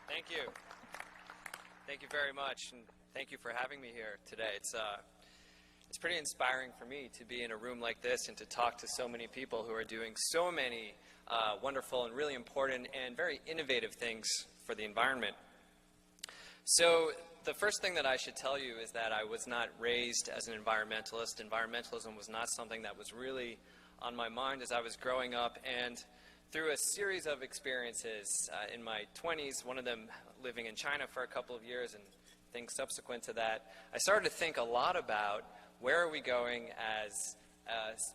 Thank you. Thank you very much, and thank you for having me here today. It's pretty inspiring for me to be in a room like this and to talk to so many people who are doing so many wonderful and really important and very innovative things for the environment. So the first thing that I should tell you is that I was not raised as an environmentalist. Environmentalism was not something that was really on my mind as I was growing up, and through a series of experiences in my 20s, one of them living in China for a couple of years and things subsequent to that, I started to think a lot about where are we going as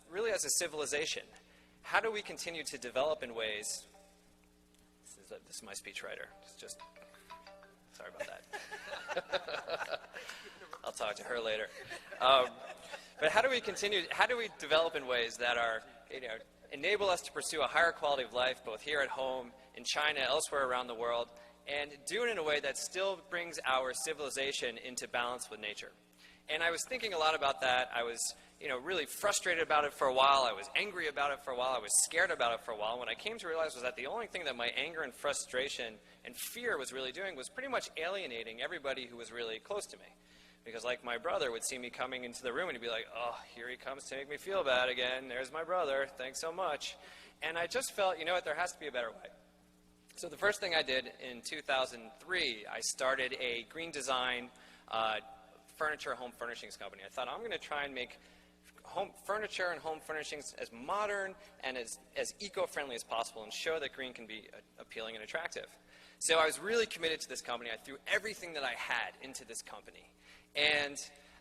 really as a civilization. How do we continue to develop in ways, this is my speechwriter, just sorry about that. I'll talk to her later. But how do we develop in ways that are, enable us to pursue a higher quality of life, both here at home, in China, elsewhere around the world, and do it in a way that still brings our civilization into balance with nature. And I was thinking a lot about that. I was, really frustrated about it for a while. I was angry about it for a while. I was scared about it for a while. And what I came to realize was that the only thing that my anger and frustration and fear was really doing was pretty much alienating everybody who was really close to me. Because like my brother would see me coming into the room and he'd be like, oh, here he comes to make me feel bad again. There's my brother. Thanks so much. And I just felt, what, there has to be a better way. So the first thing I did in 2003, I started a green design home furnishings company. I thought, I'm going to try and make home furniture and home furnishings as modern and as eco-friendly as possible and show that green can be appealing and attractive. So I was really committed to this company. I threw everything that I had into this company. And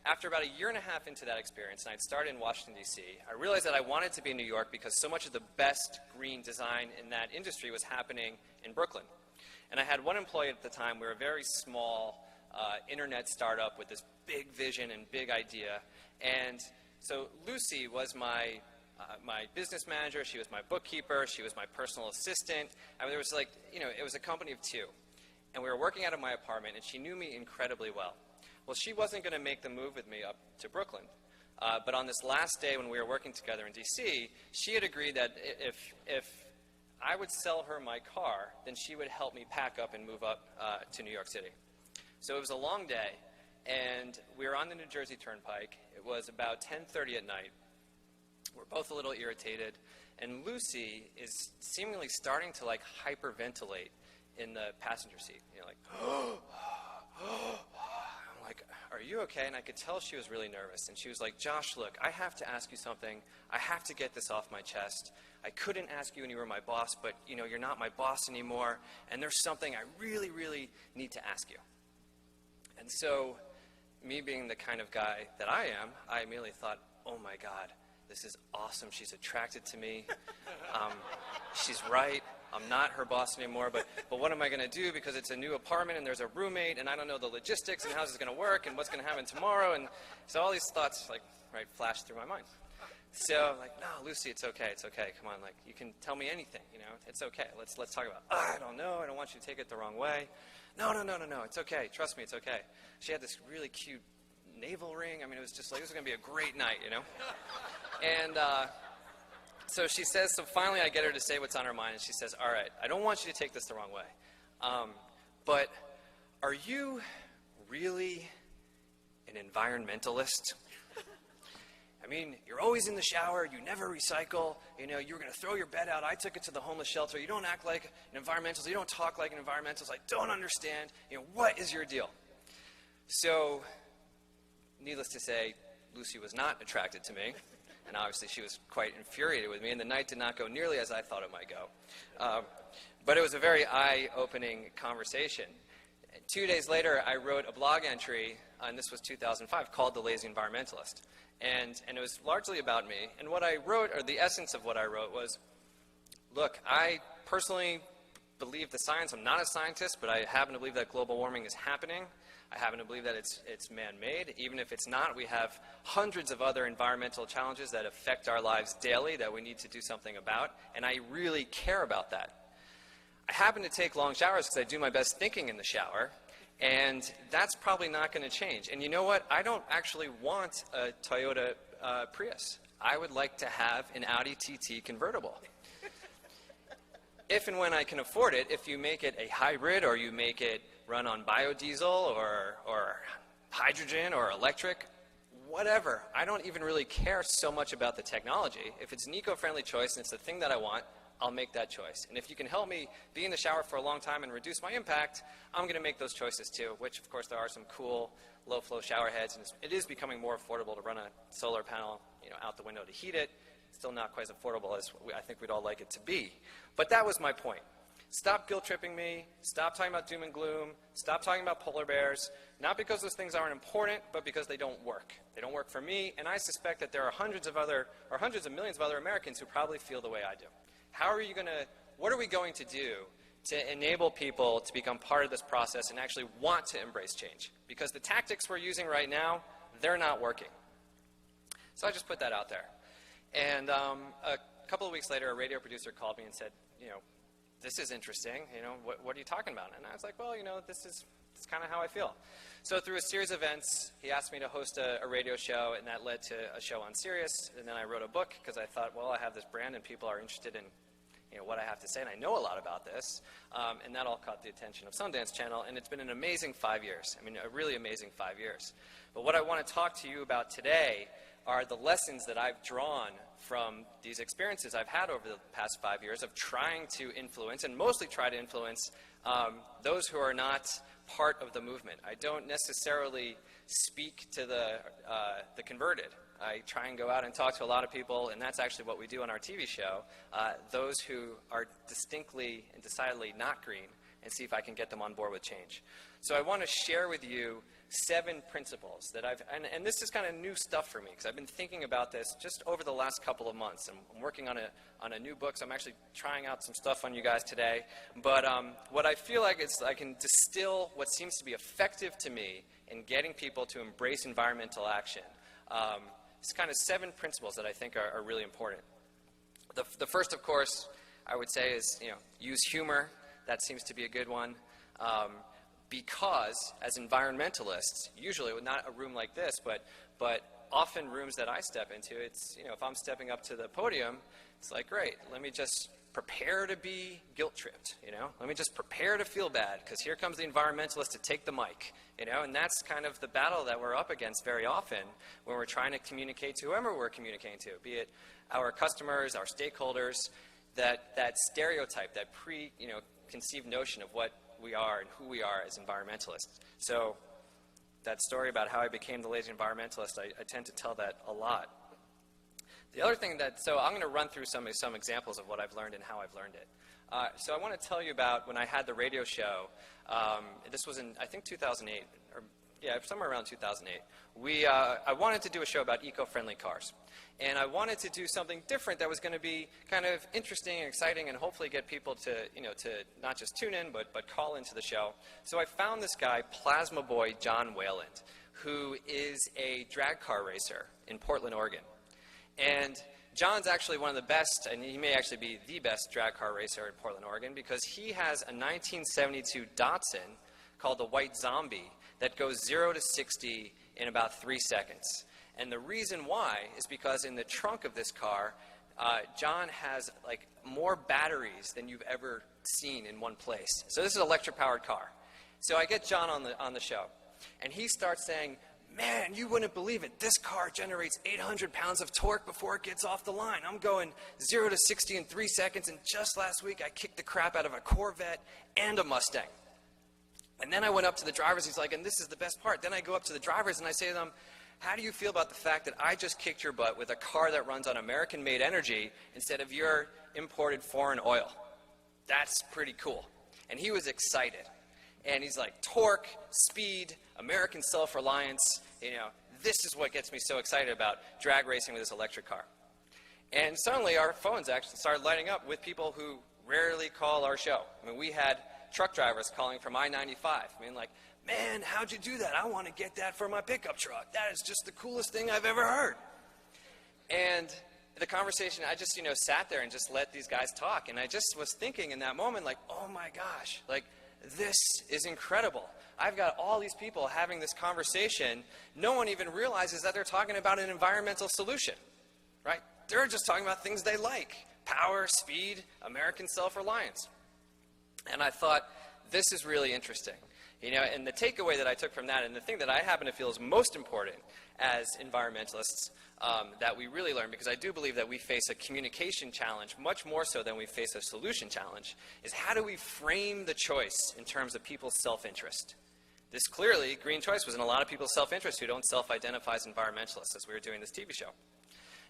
after about a year and a half into that experience, and I'd started in Washington, D.C., I realized that I wanted to be in New York because so much of the best green design in that industry was happening in Brooklyn. And I had one employee at the time. We were a very small internet startup with this big vision and big idea. And so Lucy was my business manager. She was my bookkeeper. She was my personal assistant. I mean, there was it was a company of two. And we were working out of my apartment, and she knew me incredibly well. Well, she wasn't going to make the move with me up to Brooklyn. But on this last day when we were working together in D.C., she had agreed that if I would sell her my car, then she would help me pack up and move up to New York City. So it was a long day, and we were on the New Jersey Turnpike. It was about 10:30 at night. We're both a little irritated, and Lucy is seemingly starting to hyperventilate in the passenger seat. I'm like, are you okay? And I could tell she was really nervous. And she was like, Josh, look, I have to ask you something. I have to get this off my chest. I couldn't ask you when you were my boss, but you're not my boss anymore. And there's something I really, really need to ask you. And so, me being the kind of guy that I am, I immediately thought, oh my God, this is awesome. She's attracted to me. She's right. I'm not her boss anymore, but what am I going to do because it's a new apartment and there's a roommate and I don't know the logistics and how this is going to work and what's going to happen tomorrow. And so all these thoughts flashed through my mind. So I'm like, no, Lucy, it's okay. Come on, you can tell me anything, it's okay. Let's talk about it. I don't know. I don't want you to take it the wrong way. No, it's okay. Trust me, it's okay. She had this really cute navel ring. I mean, it was just this is going to be a great night, And so she says, so finally I get her to say what's on her mind, and she says, all right, I don't want you to take this the wrong way, but are you really an environmentalist? I mean, you're always in the shower, you never recycle, you were going to throw your bed out, I took it to the homeless shelter, you don't act like an environmentalist, you don't talk like an environmentalist, I don't understand, what is your deal? So, needless to say, Lucy was not attracted to me, and obviously she was quite infuriated with me, and the night did not go nearly as I thought it might go. But it was a very eye-opening conversation. 2 days later, I wrote a blog entry, and this was 2005, called The Lazy Environmentalist. And it was largely about me. And what I wrote, or the essence of what I wrote was, look, I personally believe the science. I'm not a scientist, but I happen to believe that global warming is happening. I happen to believe that it's man-made. Even if it's not, we have hundreds of other environmental challenges that affect our lives daily that we need to do something about. And I really care about that. I happen to take long showers because I do my best thinking in the shower. And that's probably not going to change. And you know what? I don't actually want a Toyota Prius. I would like to have an Audi TT convertible. if and when I can afford it, if you make it a hybrid or you make it run on biodiesel or hydrogen or electric, whatever. I don't even really care so much about the technology. If it's an eco-friendly choice and it's the thing that I want, I'll make that choice. And if you can help me be in the shower for a long time and reduce my impact, I'm going to make those choices too, which of course there are some cool low-flow shower heads, and it is becoming more affordable to run a solar panel, out the window to heat it. It's still not quite as affordable as I think we'd all like it to be. But that was my point. Stop guilt-tripping me. Stop talking about doom and gloom. Stop talking about polar bears. Not because those things aren't important, but because they don't work. They don't work for me, and I suspect that there are hundreds of millions of other Americans who probably feel the way I do. What are we going to do to enable people to become part of this process and actually want to embrace change? Because the tactics we're using right now, they're not working. So I just put that out there. And a couple of weeks later, a radio producer called me and said, this is interesting, what are you talking about? And I was like, well, this is kind of how I feel. So through a series of events, he asked me to host a radio show, and that led to a show on Sirius. And then I wrote a book because I thought, well, I have this brand and people are interested in what I have to say, and I know a lot about this. And that all caught the attention of Sundance Channel, and it's been an amazing 5 years. I mean, a really amazing 5 years. But what I want to talk to you about today are the lessons that I've drawn from these experiences I've had over the past 5 years of trying to influence, and mostly try to influence, those who are not part of the movement. I don't necessarily speak to the converted. I try and go out and talk to a lot of people, and that's actually what we do on our TV show, those who are distinctly and decidedly not green, and see if I can get them on board with change. So I want to share with you 7 principles that and this is kind of new stuff for me, because I've been thinking about this just over the last couple of months. I'm working on a new book, so I'm actually trying out some stuff on you guys today. But what I feel like is I can distill what seems to be effective to me in getting people to embrace environmental action. It's kind of 7 principles that I think are really important. The first, of course, I would say is, use humor. That seems to be a good one. Because as environmentalists, usually not a room like this, but often rooms that I step into, it's, if I'm stepping up to the podium, it's like, great, let me just prepare to be guilt-tripped, Let me just prepare to feel bad, because here comes the environmentalist to take the mic, And that's kind of the battle that we're up against very often when we're trying to communicate to whoever we're communicating to, be it our customers, our stakeholders, that stereotype, that conceived notion of what we are and who we are as environmentalists. So that story about how I became the lazy environmentalist, I tend to tell that a lot. The other thing so I'm going to run through some examples of what I've learned and how I've learned it. So I want to tell you about when I had the radio show. This was in, I think, 2008, or somewhere around 2008. I wanted to do a show about eco-friendly cars. And I wanted to do something different that was going to be kind of interesting and exciting and hopefully get people to, to not just tune in, but call into the show. So I found this guy, Plasma Boy John Wayland, who is a drag car racer in Portland, Oregon. And John's actually one of the best, and he may actually be the best drag car racer in Portland, Oregon, because he has a 1972 Datsun called the White Zombie that goes 0 to 60 in about 3 seconds. And the reason why is because in the trunk of this car, John has like more batteries than you've ever seen in one place. So this is an electric-powered car. So I get John on the show, and he starts saying, man, you wouldn't believe it. This car generates 800 pounds of torque before it gets off the line. I'm going 0 to 60 in 3 seconds, and just last week I kicked the crap out of a Corvette and a Mustang. And then I went up to the drivers. He's like, and this is the best part. Then I go up to the drivers and I say to them, how do you feel about the fact that I just kicked your butt with a car that runs on American-made energy instead of your imported foreign oil? That's pretty cool. And he was excited. And he's like, torque, speed, American self-reliance, this is what gets me so excited about drag racing with this electric car. And suddenly our phones actually started lighting up with people who rarely call our show. I mean, we had truck drivers calling from I-95. I mean, like, man, how'd you do that? I want to get that for my pickup truck. That is just the coolest thing I've ever heard. And the conversation, I just, sat there and just let these guys talk. And I just was thinking in that moment, like, oh my gosh, like, this is incredible. I've got all these people having this conversation. No one even realizes that they're talking about an environmental solution, right? they're just talking about things they like. Power, speed, American self-reliance. And I thought, this is really interesting. And the takeaway that I took from that, and the thing that I happen to feel is most important as environmentalists, that we really learn, because I do believe that we face a communication challenge much more so than we face a solution challenge, is how do we frame the choice in terms of people's self-interest? This clearly, green choice was in a lot of people's self-interest who don't self-identify as environmentalists as we were doing this TV show.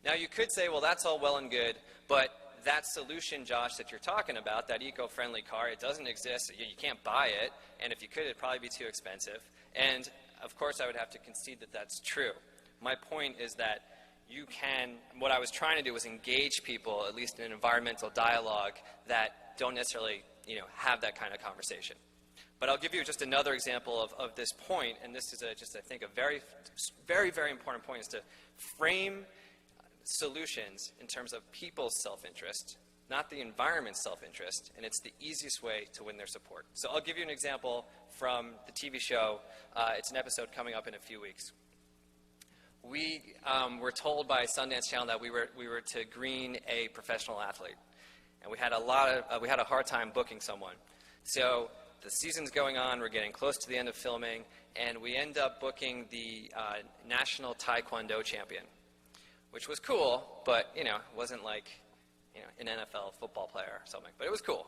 Now you could say, well, that's all well and good, but that solution, Josh, that you're talking about, that eco-friendly car, it doesn't exist. You can't buy it, and if you could, it'd probably be too expensive. And of course, I would have to concede that that's true. My point is that what I was trying to do was engage people, at least in an environmental dialogue, that don't necessarily, have that kind of conversation. But I'll give you just another example of this point, and this is I think, a very, very, very important point, is to frame solutions in terms of people's self-interest, not the environment's self-interest, and it's the easiest way to win their support. So I'll give you an example from the TV show. It's an episode coming up in a few weeks. We were told by Sundance Channel that we were to green a professional athlete, and we had a hard time booking someone. So the season's going on, we're getting close to the end of filming, and we end up booking the national Taekwondo champion, which was cool, but, it wasn't like, an NFL football player or something, but it was cool.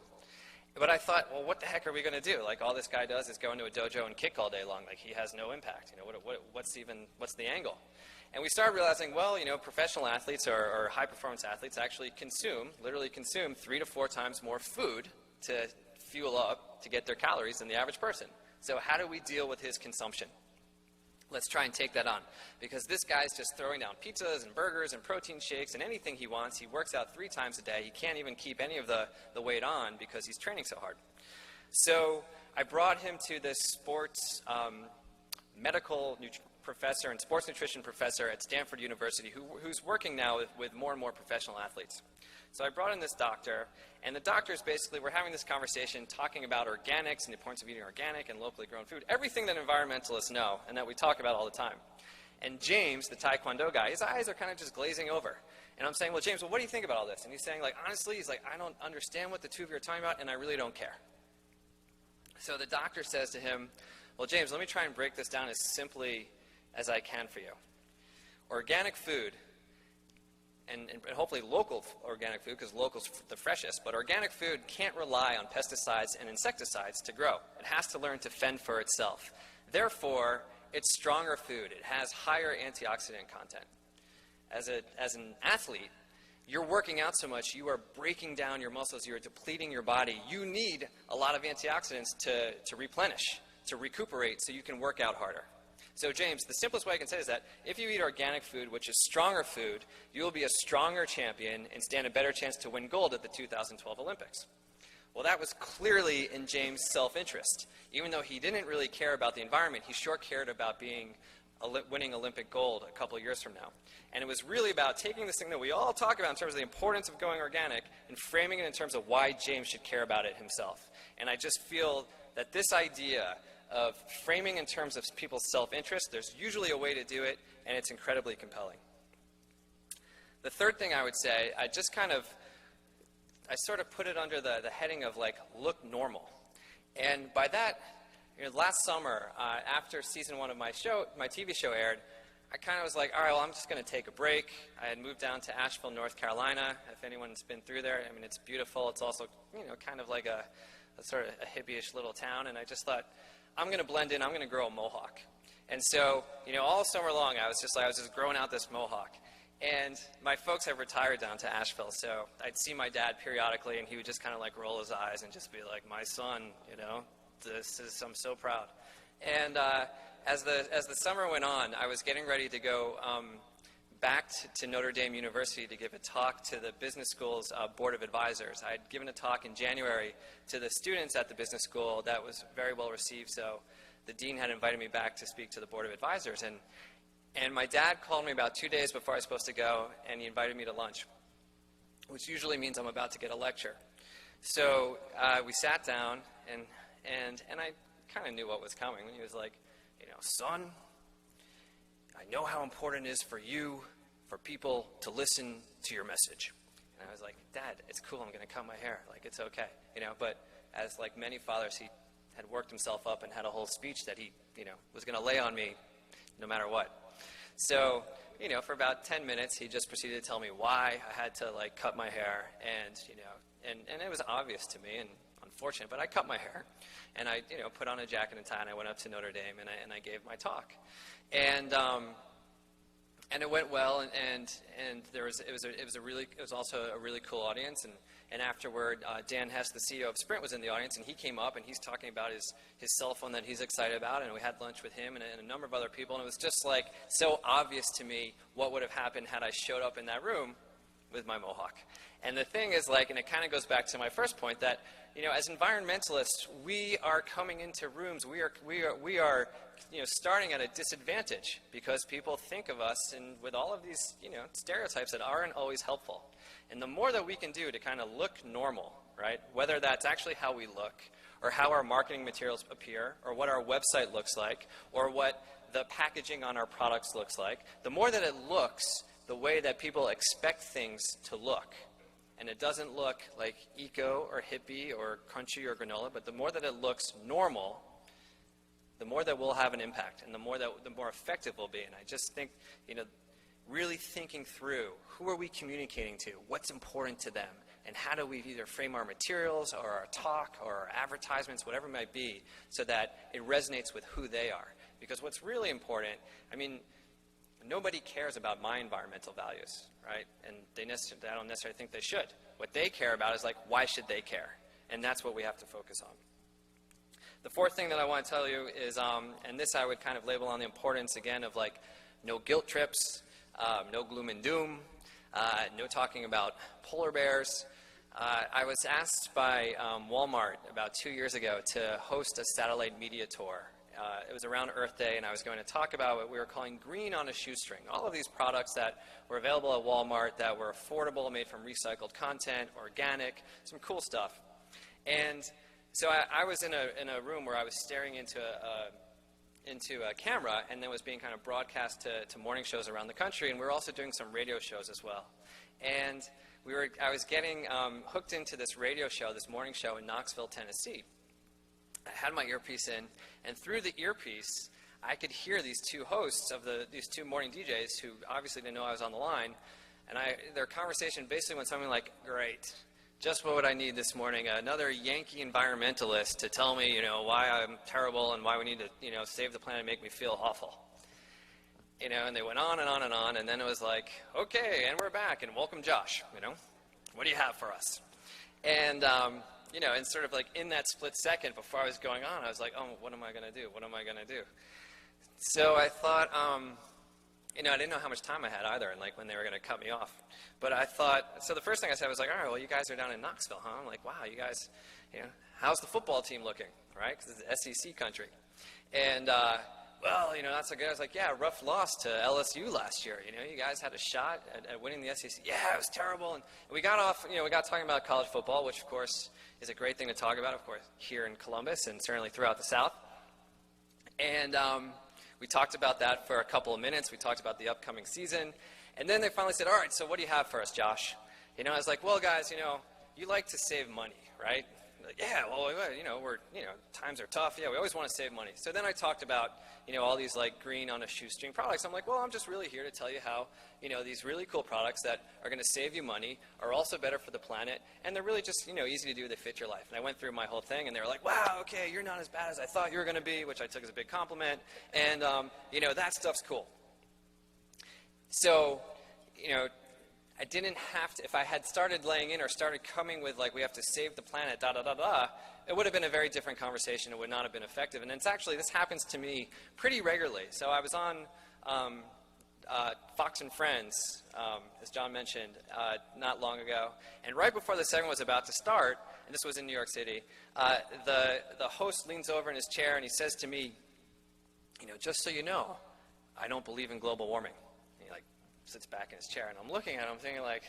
But I thought, well, what the heck are we going to do? Like, all this guy does is go into a dojo and kick all day long. Like, he has no impact. What's the angle? And we started realizing, well, professional athletes or high-performance athletes actually literally consume 3 to 4 times more food to fuel up to get their calories than the average person. So how do we deal with his consumption? Let's try and take that on, because this guy's just throwing down pizzas and burgers and protein shakes and anything he wants. He works out 3 times a day. He can't even keep any of the weight on because he's training so hard. So I brought him to this sports medical professor and sports nutrition professor at Stanford University who's working now with more and more professional athletes. So I brought in this doctor, and the doctors basically were having this conversation talking about organics and the importance of eating organic and locally grown food, everything that environmentalists know and that we talk about all the time. And James, the Taekwondo guy, his eyes are kind of just glazing over. And I'm saying, well, James, what do you think about all this? And he's saying, like, honestly, he's like, I don't understand what the two of you are talking about, and I really don't care. So the doctor says to him, well, James, let me try and break this down as simply as I can for you. Organic food, and hopefully local organic food, because local's the freshest, but organic food can't rely on pesticides and insecticides to grow. It has to learn to fend for itself. Therefore, it's stronger food. It has higher antioxidant content. As an athlete, you're working out so much, you are breaking down your muscles, you are depleting your body. You need a lot of antioxidants to replenish, to recuperate, so you can work out harder. So James, the simplest way I can say is that if you eat organic food, which is stronger food, you will be a stronger champion and stand a better chance to win gold at the 2012 Olympics. Well, that was clearly in James' self-interest. Even though he didn't really care about the environment, he sure cared about winning Olympic gold a couple of years from now. And it was really about taking this thing that we all talk about in terms of the importance of going organic and framing it in terms of why James should care about it himself. And I just feel that this idea of framing in terms of people's self-interest, there's usually a way to do it, and it's incredibly compelling. The third thing I would say, I sort of put it under the heading of, like, look normal. And by that, last summer, after season 1 of my TV show aired, I kind of was like, all right, well, I'm just going to take a break. I had moved down to Asheville, North Carolina. If anyone's been through there, I mean, it's beautiful. It's also, kind of like a sort of a hippie-ish little town, and I just thought, I'm going to blend in. I'm going to grow a mohawk. And so, all summer long, I was just growing out this mohawk. And my folks have retired down to Asheville, so I'd see my dad periodically, and he would just kind of like roll his eyes and just be like, my son, I'm so proud. And as the summer went on, I was getting ready to go back to Notre Dame University to give a talk to the business school's board of advisors. I had given a talk in January to the students at the business school that was very well received, so the dean had invited me back to speak to the board of advisors. And my dad called me about 2 days before I was supposed to go, and he invited me to lunch, which usually means I'm about to get a lecture. So we sat down, and I kind of knew what was coming. He was like, son, I know how important it is for you for people to listen to your message. And I was like, Dad, it's cool, I'm going to cut my hair. Like, it's okay. But as like many fathers, he had worked himself up and had a whole speech that he, was going to lay on me no matter what. So, for about 10 minutes, he just proceeded to tell me why I had to, like, cut my hair. And, and it was obvious to me and unfortunate, but I cut my hair. And I, put on a jacket and tie, and I went up to Notre Dame, and I gave my talk. And it went well, and it was also a really cool audience. And afterward, Dan Hess, the CEO of Sprint, was in the audience, and he came up, and he's talking about his cell phone that he's excited about, and we had lunch with him and a number of other people, and it was just like so obvious to me what would have happened had I showed up in that room with my mohawk. And the thing is, like, and it kind of goes back to my first point that, as environmentalists, we are coming into rooms, we are starting at a disadvantage because people think of us with all of these, stereotypes that aren't always helpful. And the more that we can do to kind of look normal, right, whether that's actually how we look or how our marketing materials appear or what our website looks like or what the packaging on our products looks like, the more that it looks the way that people expect things to look, and it doesn't look like eco or hippie or crunchy or granola, but the more that it looks normal, the more that we'll have an impact, and the more effective we'll be. And I just think, really thinking through who are we communicating to, what's important to them, and how do we either frame our materials or our talk or our advertisements, whatever it might be, so that it resonates with who they are. Because what's really important, nobody cares about my environmental values, right? And I don't necessarily think they should. What they care about is, like, why should they care? And that's what we have to focus on. The fourth thing that I want to tell you is, and this I would kind of label on the importance, again, of, like, no guilt trips, no gloom and doom, no talking about polar bears. I was asked by Walmart about 2 years ago to host a satellite media tour. It was around Earth Day, and I was going to talk about what we were calling green on a shoestring. All of these products that were available at Walmart that were affordable, made from recycled content, organic, some cool stuff. And so I was in a room where I was staring into a camera, and then was being kind of broadcast to morning shows around the country, and we were also doing some radio shows as well. And I was getting hooked into this radio show, this morning show in Knoxville, Tennessee. I had my earpiece in, and through the earpiece, I could hear these two hosts of these two morning DJs who obviously didn't know I was on the line, and their conversation basically went something like, great, just what would I need this morning, another Yankee environmentalist to tell me, why I'm terrible and why we need to, save the planet and make me feel awful. And they went on and on and on, and then it was like, okay, and we're back, and welcome Josh, what do you have for us? And, and sort of like in that split second before I was going on, I was like, oh, what am I going to do? What am I going to do? So I thought, I didn't know how much time I had either, and like when they were going to cut me off. But I thought, so the first thing I said was like, all right, well, you guys are down in Knoxville, huh? I'm like, wow, you guys, how's the football team looking, right? Because it's SEC country. And, well, not so good. I was like, yeah, rough loss to LSU last year. You guys had a shot at winning the SEC. Yeah, it was terrible. And we got off, we got talking about college football, which, of course, is a great thing to talk about, of course, here in Columbus and certainly throughout the South. And we talked about that for a couple of minutes. We talked about the upcoming season. And then they finally said, all right, so what do you have for us, Josh? I was like, well, guys, you like to save money, right? Like, yeah, well, times are tough. Yeah, we always want to save money. So then I talked about, all these like green on a shoestring products. I'm like, well, I'm just really here to tell you how, these really cool products that are going to save you money are also better for the planet, and they're really just, easy to do. They fit your life. And I went through my whole thing, and they were like, wow, okay, you're not as bad as I thought you were going to be, which I took as a big compliment. And, that stuff's cool. So, I didn't have to, if I had started laying in or started coming with like, we have to save the planet, it would have been a very different conversation. It would not have been effective. And it's actually, this happens to me pretty regularly. So I was on Fox and Friends, as John mentioned, not long ago. And right before the segment was about to start, and this was in New York City, the host leans over in his chair and he says to me, just so you know, I don't believe in global warming. Sits back in his chair, and I'm looking at him thinking like,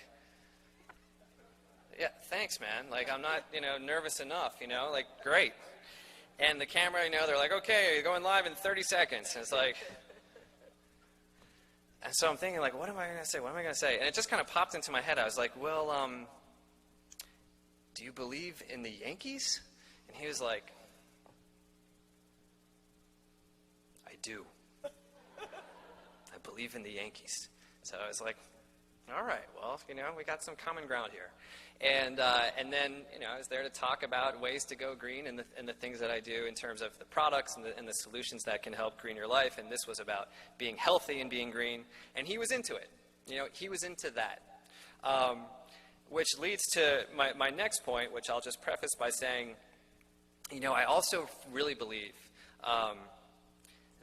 yeah, thanks, man. Like, I'm not, nervous enough, like, great. And the camera, they're like, okay, you're going live in 30 seconds. And it's like, And so I'm thinking, like, what am I going to say? What am I going to say? And it just kind of popped into my head. I was like, well, do you believe in the Yankees? And he was like, I do. I believe in the Yankees. So I was like, all right, well, we got some common ground here. And then, I was there to talk about ways to go green and the things that I do in terms of the products and the solutions that can help green your life. And this was about being healthy and being green. And he was into it. He was into that. Which leads to my next point, which I'll just preface by saying, I also really believe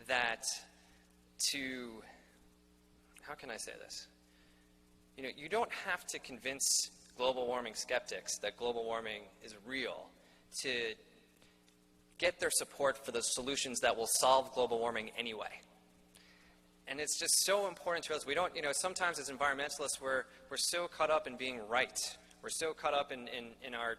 that how can I say this? You don't have to convince global warming skeptics that global warming is real to get their support for the solutions that will solve global warming anyway. And it's just so important to us. We don't, sometimes as environmentalists, we're so caught up in being right. We're so caught up in our,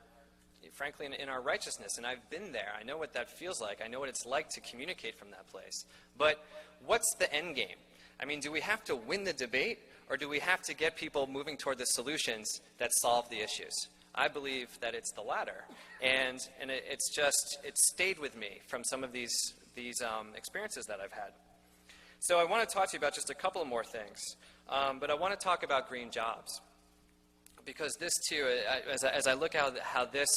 frankly, in our righteousness. And I've been there. I know what that feels like. I know what it's like to communicate from that place. But what's the end game? I mean, do we have to win the debate, or do we have to get people moving toward the solutions that solve the issues? I believe that it's the latter. And it's stayed with me from some of these experiences that I've had. So I want to talk to you about just a couple more things. But I want to talk about green jobs. Because this, too, as I look at how this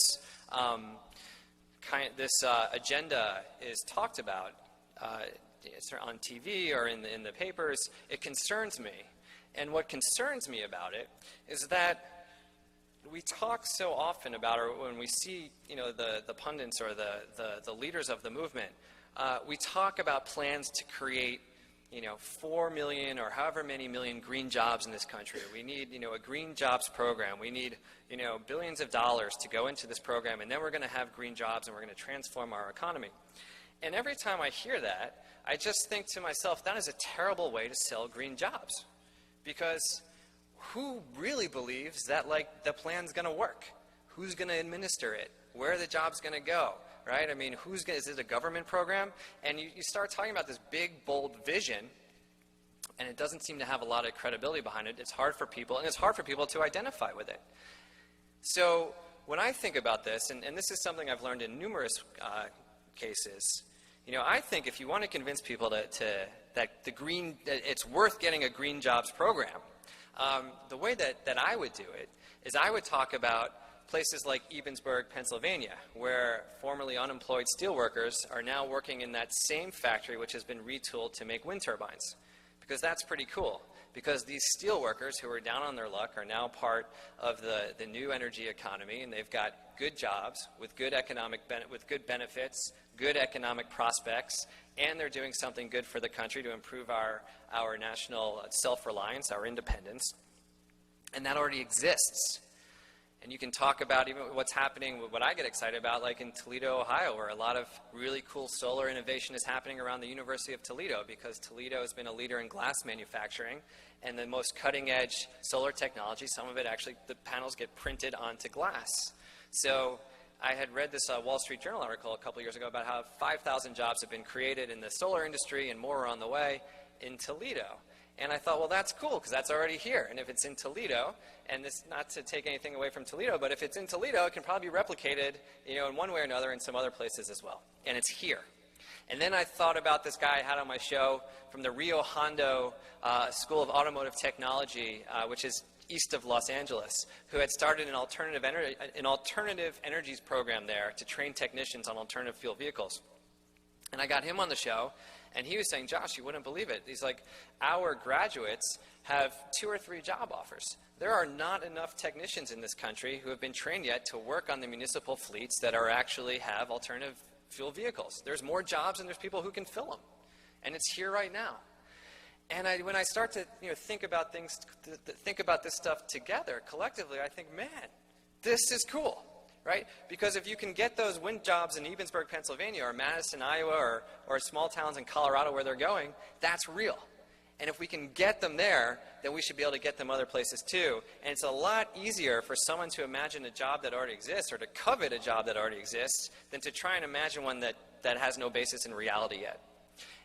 agenda is talked about on TV or in the papers, it concerns me. And what concerns me about it is that we talk so often about, or when we see, the pundits or the leaders of the movement, we talk about plans to create, 4 million or however many million green jobs in this country. We need, a green jobs program. We need, billions of dollars to go into this program, and then we're going to have green jobs and we're going to transform our economy. And every time I hear that, I just think to myself, that is a terrible way to sell green jobs. Because who really believes that, the plan's going to work? Who's going to administer it? Where are the jobs going to go? Right? I mean, is it a government program? And you start talking about this big, bold vision, and it doesn't seem to have a lot of credibility behind it. It's hard for people, and it's hard for people to identify with it. So when I think about this, and this is something I've learned in numerous cases, I think if you want to convince people that it's worth getting a green jobs program, the way that I would do it is I would talk about places like Ebensburg, Pennsylvania, where formerly unemployed steelworkers are now working in that same factory which has been retooled to make wind turbines. Because that's pretty cool. Because these steelworkers who are down on their luck are now part of the new energy economy, and they've got good jobs with good with good benefits, good economic prospects, and they're doing something good for the country to improve our national self-reliance, our independence. And that already exists. And you can talk about even what's happening, what I get excited about, like in Toledo, Ohio, where a lot of really cool solar innovation is happening around the University of Toledo, because Toledo has been a leader in glass manufacturing and the most cutting-edge solar technology. Some of it actually, the panels get printed onto glass. So I had read this Wall Street Journal article a couple years ago about how 5,000 jobs have been created in the solar industry and more are on the way in Toledo. And I thought, well, that's cool, because that's already here. And if it's in Toledo, and this, not to take anything away from Toledo, but if it's in Toledo, it can probably be replicated, in one way or another in some other places as well. And it's here. And then I thought about this guy I had on my show from the Rio Hondo School of Automotive Technology, which is east of Los Angeles, who had started an alternative energies program there to train technicians on alternative fuel vehicles. And I got him on the show, and he was saying, Josh, you wouldn't believe it. He's like, our graduates have 2 or 3 job offers. There are not enough technicians in this country who have been trained yet to work on the municipal fleets that actually have alternative fuel vehicles. There's more jobs than there's people who can fill them. And it's here right now. And when I start to think about this stuff together, collectively, I think, man, this is cool. Right? Because if you can get those wind jobs in Ebensburg, Pennsylvania, or Madison, Iowa, or small towns in Colorado where they're going, that's real. And if we can get them there, then we should be able to get them other places too. And it's a lot easier for someone to imagine a job that already exists, or to covet a job that already exists, than to try and imagine one that has no basis in reality yet.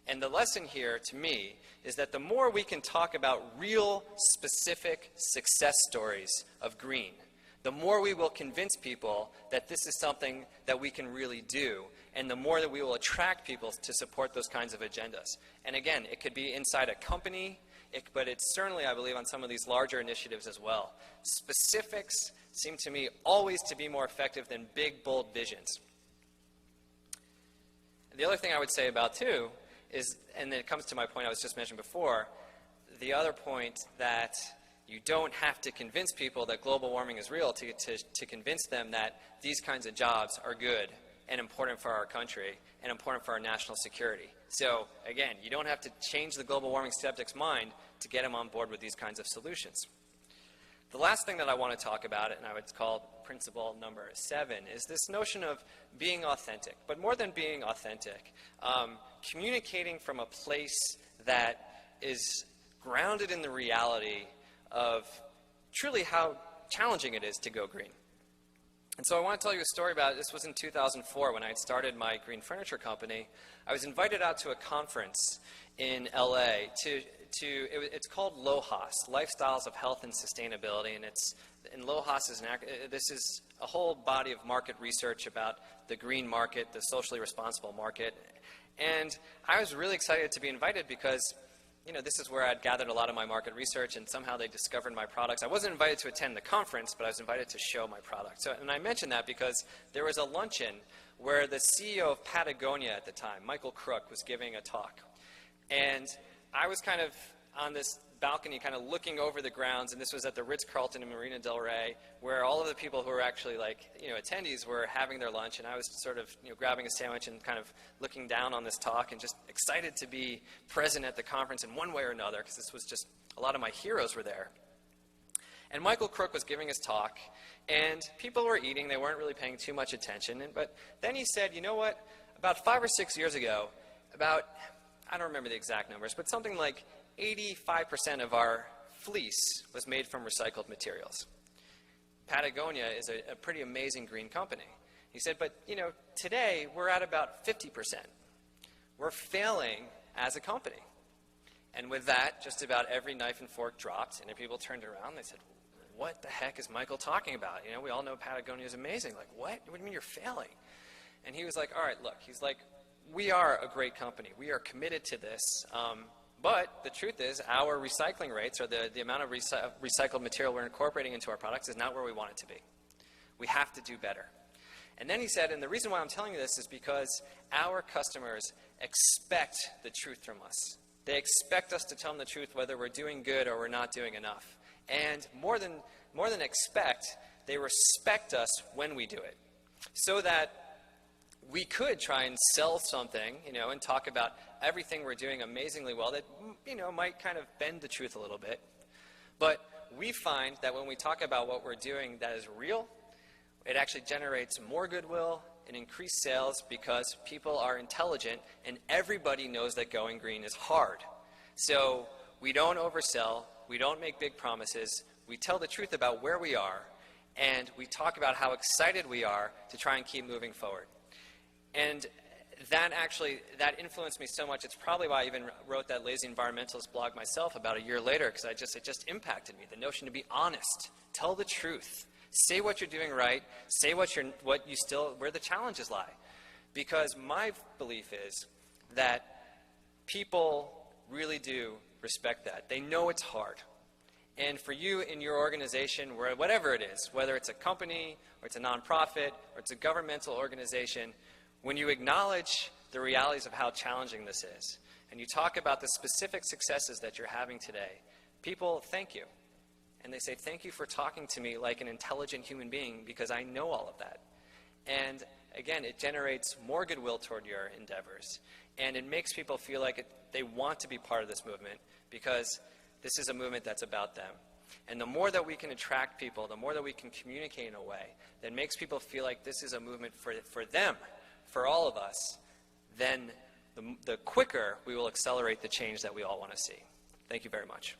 And the lesson here, to me, is that the more we can talk about real, specific success stories of green, the more we will convince people that this is something that we can really do, and the more that we will attract people to support those kinds of agendas. And again, it could be inside a company, but it's certainly, I believe, on some of these larger initiatives as well. Specifics seem to me always to be more effective than big, bold visions. The other thing I would say about, too, is, and it comes to my point I was just mentioned before, the other point that you don't have to convince people that global warming is real to convince them that these kinds of jobs are good and important for our country and important for our national security. So, again, you don't have to change the global warming skeptic's mind to get him on board with these kinds of solutions. The last thing that I want to talk about, and I would call principle number 7, is this notion of being authentic. But more than being authentic, communicating from a place that is grounded in the reality of truly how challenging it is to go green. And so I want to tell you a story about it. This was in 2004 when I had started my green furniture company. I was invited out to a conference in LA it's called LOHAS, Lifestyles of Health and Sustainability, and LOHAS is this is a whole body of market research about the green market, the socially responsible market. And I was really excited to be invited because, you know, this is where I'd gathered a lot of my market research, and somehow they discovered my products. I wasn't invited to attend the conference, but I was invited to show my product. So, and I mention that because there was a luncheon where the CEO of Patagonia at the time, Michael Crook, was giving a talk. And I was kind of on this balcony kind of looking over the grounds, and this was at the Ritz-Carlton in Marina del Rey, where all of the people who were actually, like, you know, attendees were having their lunch, and I was sort of, you know, grabbing a sandwich and kind of looking down on this talk and just excited to be present at the conference in one way or another, because this was just, a lot of my heroes were there. And Michael Crook was giving his talk, and people were eating. They weren't really paying too much attention. But then he said, you know what, about 5 or 6 years ago, I don't remember the exact numbers, but something like 85% of our fleece was made from recycled materials. Patagonia is a pretty amazing green company. He said, but, you know, today we're at about 50%. We're failing as a company. And with that, just about every knife and fork dropped, and then people turned around and they said, what the heck is Michael talking about? You know, we all know Patagonia is amazing. Like, what? What do you mean you're failing? And he was like, all right, look, he's like, we are a great company. We are committed to this. But the truth is, our recycling rates, or the amount of recycled material we're incorporating into our products, is not where we want it to be. We have to do better. And then he said, and the reason why I'm telling you this is because our customers expect the truth from us. They expect us to tell them the truth whether we're doing good or we're not doing enough. And more than expect, they respect us when we do it. So that we could try and sell something, you know, and talk about everything we're doing amazingly well that, you know, might kind of bend the truth a little bit. But we find that when we talk about what we're doing that is real, it actually generates more goodwill and increased sales because people are intelligent and everybody knows that going green is hard. So we don't oversell, we don't make big promises, we tell the truth about where we are, and we talk about how excited we are to try and keep moving forward. And that influenced me so much. It's probably why I even wrote that Lazy Environmentalist blog myself about a year later, because it just impacted me. The notion to be honest, tell the truth, say what you're doing right, say where the challenges lie. Because my belief is that people really do respect that. They know it's hard. And for you in your organization, whatever it is, whether it's a company or it's a nonprofit or it's a governmental organization, when you acknowledge the realities of how challenging this is, and you talk about the specific successes that you're having today, people thank you. And they say, thank you for talking to me like an intelligent human being because I know all of that. And again, it generates more goodwill toward your endeavors. And it makes people feel like they want to be part of this movement because this is a movement that's about them. And the more that we can attract people, the more that we can communicate in a way that makes people feel like this is a movement for them, for all of us, then the quicker we will accelerate the change that we all want to see. Thank you very much.